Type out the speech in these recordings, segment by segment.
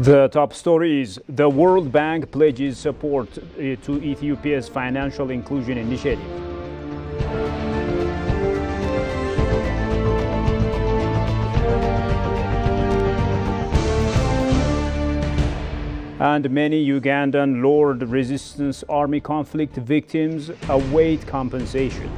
The top story is the World Bank pledges support to Ethiopia's financial inclusion initiative. And many Ugandan Lord Resistance Army conflict victims await compensation.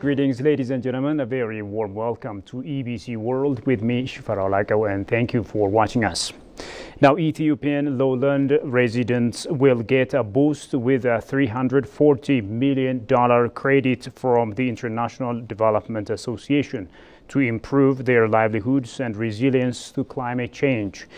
Greetings, ladies and gentlemen. A very warm welcome to EBC World with me, Shifara Olakawa, and thank you for watching us. Now, Ethiopian lowland residents will get a boost with a $340 million credit from the International Development Association to improve their livelihoods and resilience to climate change.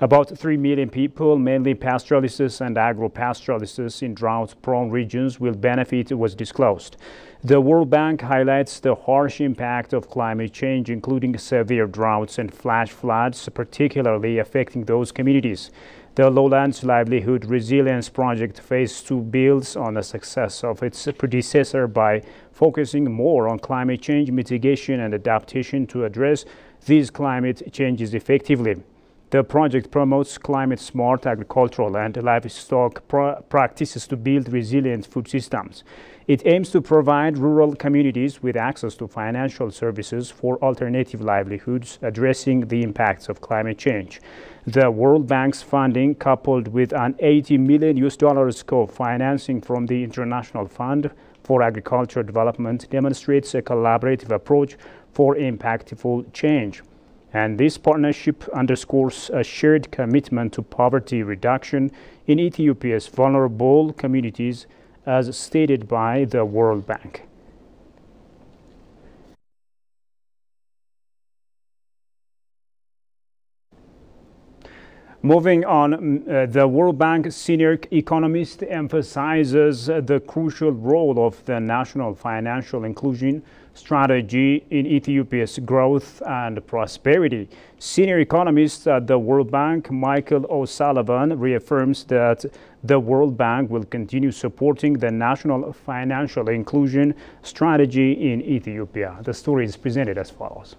About 3 million people, mainly pastoralists and agro-pastoralists in drought-prone regions, will benefit, was disclosed. The World Bank highlights the harsh impact of climate change, including severe droughts and flash floods, particularly affecting those communities. The Lowlands Livelihood Resilience Project Phase 2 builds on the success of its predecessor by focusing more on climate change mitigation and adaptation to address these climate changes effectively. The project promotes climate-smart agricultural and livestock practices to build resilient food systems. It aims to provide rural communities with access to financial services for alternative livelihoods, addressing the impacts of climate change. The World Bank's funding, coupled with an $80 million co-financing from the International Fund for Agricultural Development, demonstrates a collaborative approach for impactful change. And this partnership underscores a shared commitment to poverty reduction in Ethiopia's vulnerable communities, as stated by the World Bank. Moving on, the World Bank senior economist emphasizes the crucial role of the national financial inclusion strategy in Ethiopia's growth and prosperity. Senior economist at the World Bank, Michael O'Sullivan, reaffirms that the World Bank will continue supporting the national financial inclusion strategy in Ethiopia. The story is presented as follows.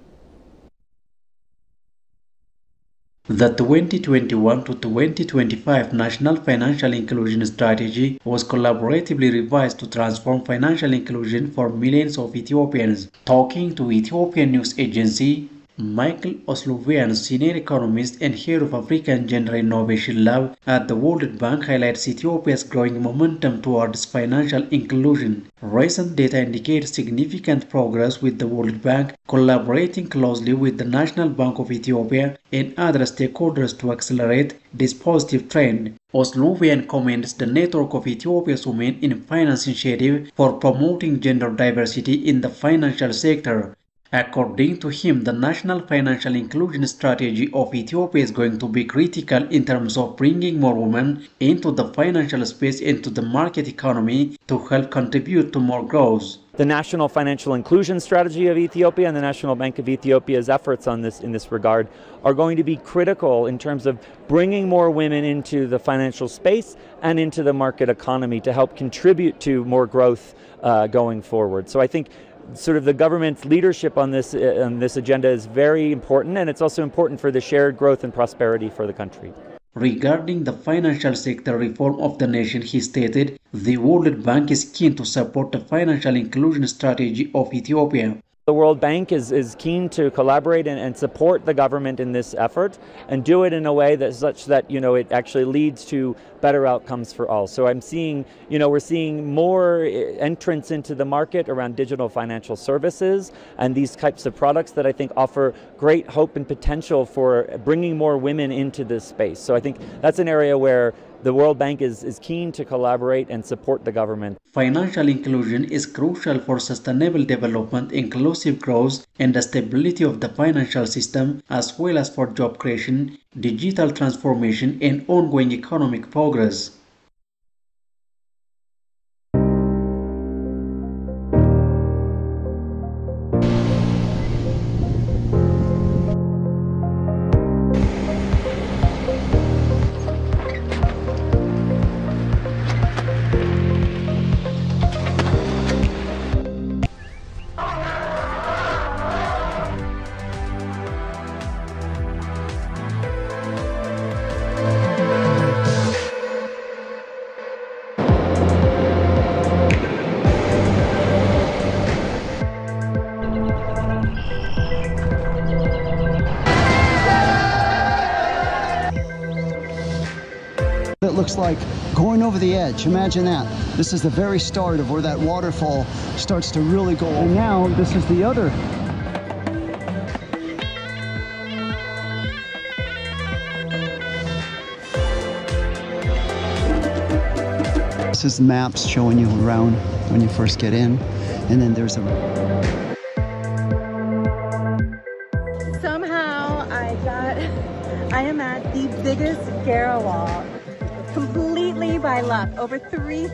The 2021 to 2025 National Financial Inclusion Strategy was collaboratively revised to transform financial inclusion for millions of Ethiopians. Talking to Ethiopian news agency, Michael O'Sullivan, senior economist and head of African Gender Innovation Lab at the World Bank, highlights Ethiopia's growing momentum towards financial inclusion. Recent data indicates significant progress, with the World Bank collaborating closely with the National Bank of Ethiopia and other stakeholders to accelerate this positive trend. O'Sullivan commends the network of Ethiopia's Women in Finance initiative for promoting gender diversity in the financial sector. According to him, the National Financial Inclusion Strategy of Ethiopia is going to be critical in terms of bringing more women into the financial space, into the market economy, to help contribute to more growth. The National Financial Inclusion Strategy of Ethiopia and the National Bank of Ethiopia's efforts on this in this regard are going to be critical in terms of bringing more women into the financial space and into the market economy to help contribute to more growth going forward. So I think sort of the government's leadership on this agenda is very important, and it's also important for the shared growth and prosperity for the country. Regarding the financial sector reform of the nation, he stated, the World Bank is keen to support the financial inclusion strategy of Ethiopia. The World Bank is keen to collaborate and support the government in this effort and do it in a way that's such that, it actually leads to better outcomes for all. So I'm seeing, we're seeing more entrance into the market around digital financial services and these types of products that I think offer great hope and potential for bringing more women into this space. So I think that's an area where the World Bank is keen to collaborate and support the government. Financial inclusion is crucial for sustainable development, inclusive growth, and the stability of the financial system, as well as for job creation, digital transformation, and ongoing economic progress. it looks like going over the edge. Imagine that. This is the very start of where that waterfall starts to really go. And now this is the other. This is the maps showing you around when you first get in. And then there's a... Somehow I am at the biggest Garawal, completely by luck, over 3.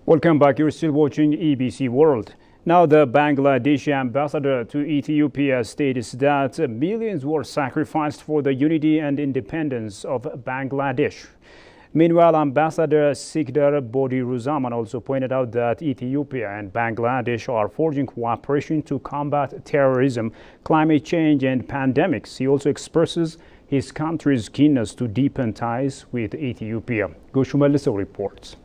Welcome back. You're still watching EBC World. Now, the Bangladeshi ambassador to Ethiopia states that millions were sacrificed for the unity and independence of Bangladesh. Meanwhile, Ambassador Sikdar Bodiruzaman also pointed out that Ethiopia and Bangladesh are forging cooperation to combat terrorism, climate change, and pandemics. He also expresses his country's keenness to deepen ties with Ethiopia. Goshuma Lissa reports.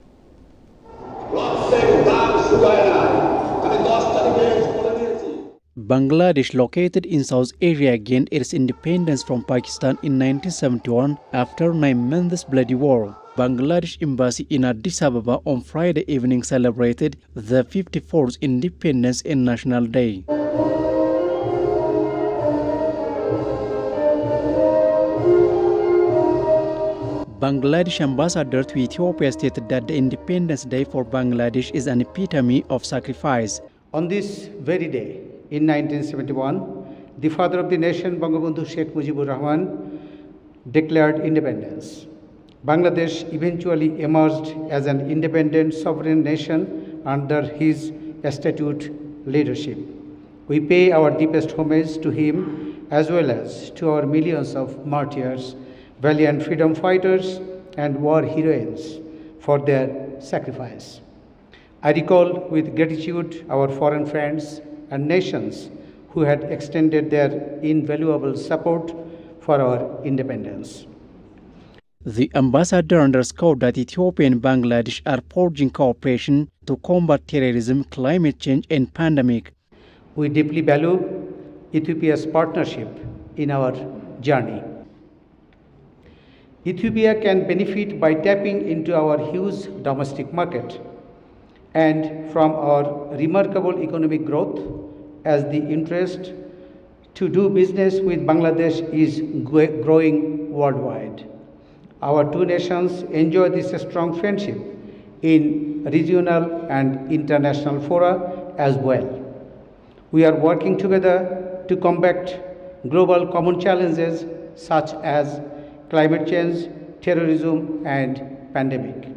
Bangladesh, located in South Asia, gained its independence from Pakistan in 1971 after 9 months bloody war. Bangladesh Embassy in Addis Ababa on Friday evening celebrated the 54th Independence and National Day. Bangladesh ambassador to Ethiopia stated that the Independence Day for Bangladesh is an epitome of sacrifice. On this very day, in 1971, the father of the nation, Bangabandhu Sheikh Mujibur Rahman, declared independence. Bangladesh eventually emerged as an independent sovereign nation under his astute leadership. We pay our deepest homage to him as well as to our millions of martyrs, valiant freedom fighters and war heroines for their sacrifice. I recall with gratitude our foreign friends and nations who had extended their invaluable support for our independence. The ambassador underscored that Ethiopia and Bangladesh are forging cooperation to combat terrorism, climate change, and pandemic. We deeply value Ethiopia's partnership in our journey. Ethiopia can benefit by tapping into our huge domestic market and from our remarkable economic growth, as the interest to do business with Bangladesh is growing worldwide. Our two nations enjoy this strong friendship in regional and international fora as well. We are working together to combat global common challenges such as climate change, terrorism, and pandemic.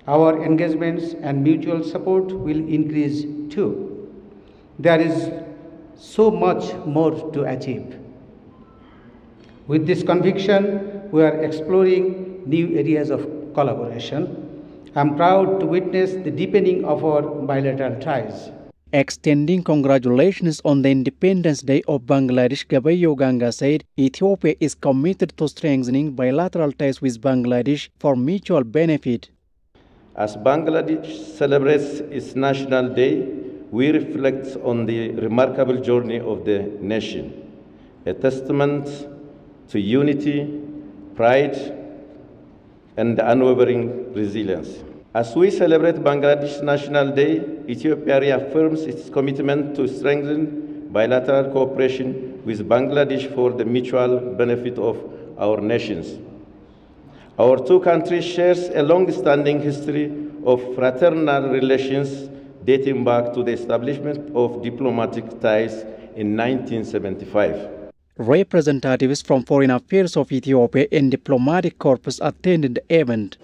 Our engagements and mutual support will increase too. There is so much more to achieve. With this conviction, we are exploring new areas of collaboration. I am proud to witness the deepening of our bilateral ties. Extending congratulations on the Independence Day of Bangladesh, Gabayo Ganga said Ethiopia is committed to strengthening bilateral ties with Bangladesh for mutual benefit. As Bangladesh celebrates its National Day, we reflect on the remarkable journey of the nation, a testament to unity, pride, and unwavering resilience. As we celebrate Bangladesh National Day, Ethiopia reaffirms its commitment to strengthen bilateral cooperation with Bangladesh for the mutual benefit of our nations. Our two countries share a long-standing history of fraternal relations dating back to the establishment of diplomatic ties in 1975. Representatives from Foreign Affairs of Ethiopia and Diplomatic Corps attended the event.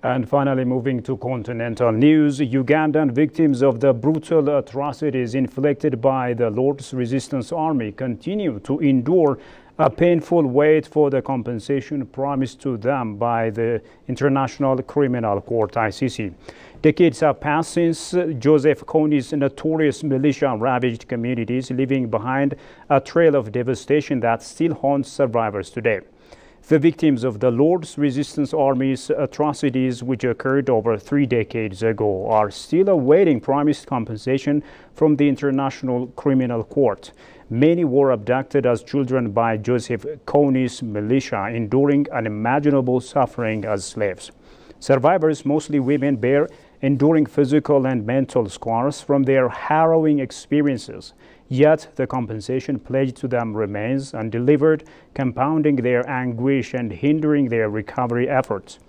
And finally, moving to continental news, Ugandan victims of the brutal atrocities inflicted by the Lord's Resistance Army continue to endure a painful wait for the compensation promised to them by the International Criminal Court, ICC. Decades have passed since Joseph Kony's notorious militia ravaged communities, leaving behind a trail of devastation that still haunts survivors today. The victims of the Lord's Resistance Army's atrocities, which occurred over 3 decades ago, are still awaiting promised compensation from the International Criminal Court. Many were abducted as children by Joseph Kony's militia, enduring unimaginable suffering as slaves. Survivors, mostly women, bear enduring physical and mental scars from their harrowing experiences. Yet the compensation pledged to them remains undelivered, compounding their anguish and hindering their recovery efforts.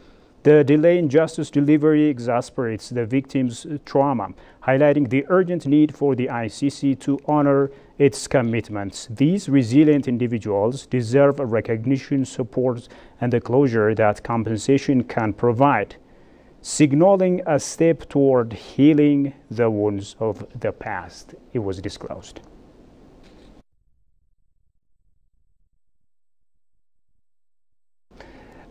The delay in justice delivery exasperates the victims' trauma, highlighting the urgent need for the ICC to honor its commitments. These resilient individuals deserve recognition, support, and the closure that compensation can provide, signaling a step toward healing the wounds of the past. It was disclosed.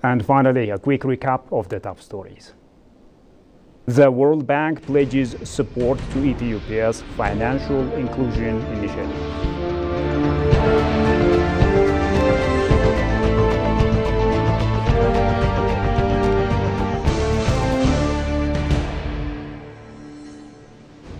And finally, a quick recap of the top stories. The World Bank pledges support to Ethiopia's financial inclusion initiative.